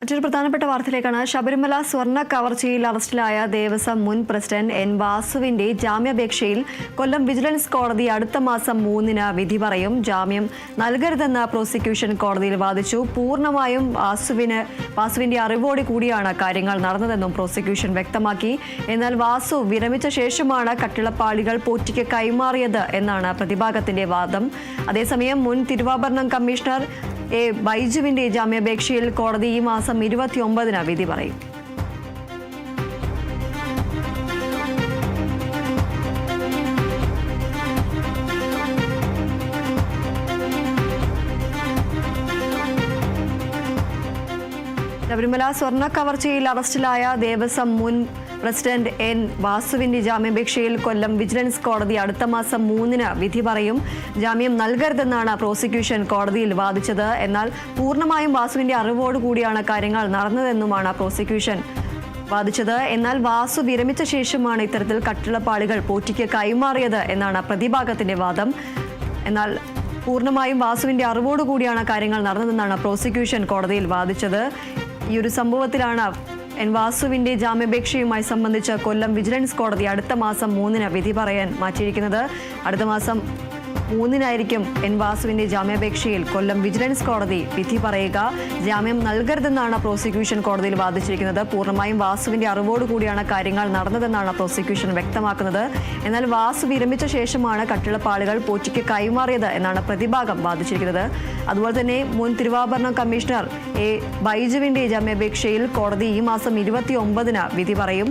മറ്റൊരു പ്രധാനപ്പെട്ട വാർത്തയിലേക്കാണ്. ശബരിമല സ്വർണ്ണ കവർച്ചയിൽ അറസ്റ്റിലായ ദേവസ്വം മുൻ പ്രസിഡന്റ് എൻ വാസുവിന്റെ ജാമ്യാപേക്ഷയിൽ കൊല്ലം വിജിലൻസ് കോടതി അടുത്ത മാസം 3-ന് വിധി പറയും. ജാമ്യം നൽകരുതെന്ന് പ്രോസിക്യൂഷൻ കോടതിയിൽ വാദിച്ചു. പൂർണ്ണമായും വാസുവിന്റെ അറിവോടെ കൂടിയാണ് കാര്യങ്ങൾ നടന്നതെന്നും പ്രോസിക്യൂഷൻ വ്യക്തമാക്കി. എന്നാൽ വാസു വിരമിച്ച ശേഷമാണ് കട്ടിളപ്പാളികൾ പോറ്റിക്ക് കൈമാറിയത് എന്നാണ് പ്രതിഭാഗത്തിന്റെ വാദം. അതേസമയം മുൻ തിരുവാഭരണം കമ്മീഷണർ എ ബൈജുവിന്റെ ജാമ്യാപേക്ഷയിൽ കോടതി ഈ മാസം 29-ന് വിധി പറയും. ശബരിമല സ്വർണ്ണ കവർച്ചയിൽ അറസ്റ്റിലായ ദേവസ്വം മുൻ പ്രസിഡന്റ് എൻ വാസുവിന്റെ ജാമ്യാപേക്ഷയിൽ കൊല്ലം വിജിലൻസ് കോടതി അടുത്ത മാസം 3-ന് വിധി പറയും. ജാമ്യം നൽകരുതെന്നാണ് പ്രോസിക്യൂഷൻ കോടതിയിൽ വാദിച്ചത്. എന്നാൽ പൂർണ്ണമായും വാസുവിന്റെ അറിവോടുകൂടിയാണ് കാര്യങ്ങൾ നടന്നതെന്നുമാണ് പ്രോസിക്യൂഷൻ വാദിച്ചത്. എന്നാൽ വാസു വിരമിച്ച ശേഷമാണ് ഇത്തരത്തിൽ കട്ടിളപ്പാളികൾ പോറ്റിക്ക് കൈമാറിയത് എന്നാണ് പ്രതിഭാഗത്തിന്റെ വാദം. എന്നാൽ പൂർണ്ണമായും വാസുവിന്റെ അറിവോടുകൂടിയാണ് കാര്യങ്ങൾ നടന്നതെന്നാണ് പ്രോസിക്യൂഷൻ കോടതിയിൽ വാദിച്ചത്. ഈ ഒരു സംഭവത്തിലാണ് എൻ വാസുവിന്റെ ജാമ്യാപേക്ഷയുമായി സംബന്ധിച്ച് കൊല്ലം വിജിലൻസ് കോടതി അടുത്ത മാസം 3-ന് വിധി പറയാൻ മാറ്റിയിരിക്കുന്നത്. അടുത്ത മാസം 3-നായിരിക്കും എൻ വാസുവിന്റെ ജാമ്യാപേക്ഷയിൽ കൊല്ലം വിജിലൻസ് കോടതി വിധി പറയുക. ജാമ്യം നൽകരുതെന്നാണ് പ്രോസിക്യൂഷൻ കോടതിയിൽ വാദിച്ചിരിക്കുന്നത്. പൂർണ്ണമായും വാസുവിന്റെ അറിവോടുകൂടിയാണ് കാര്യങ്ങൾ നടന്നതെന്നാണ് പ്രോസിക്യൂഷൻ വ്യക്തമാക്കുന്നത്. എന്നാൽ വാസു വിരമിച്ച ശേഷമാണ് കട്ടിളപ്പാളികൾ പോറ്റിക്ക് കൈമാറിയത് എന്നാണ് പ്രതിഭാഗം വാദിച്ചിരിക്കുന്നത്. അതുപോലെ തന്നെ മുൻ തിരുവാഭരണം കമ്മീഷണർ എ ബൈജുവിന്റെ ജാമ്യാപേക്ഷയിൽ കോടതി ഈ മാസം 29-ന് വിധി പറയും.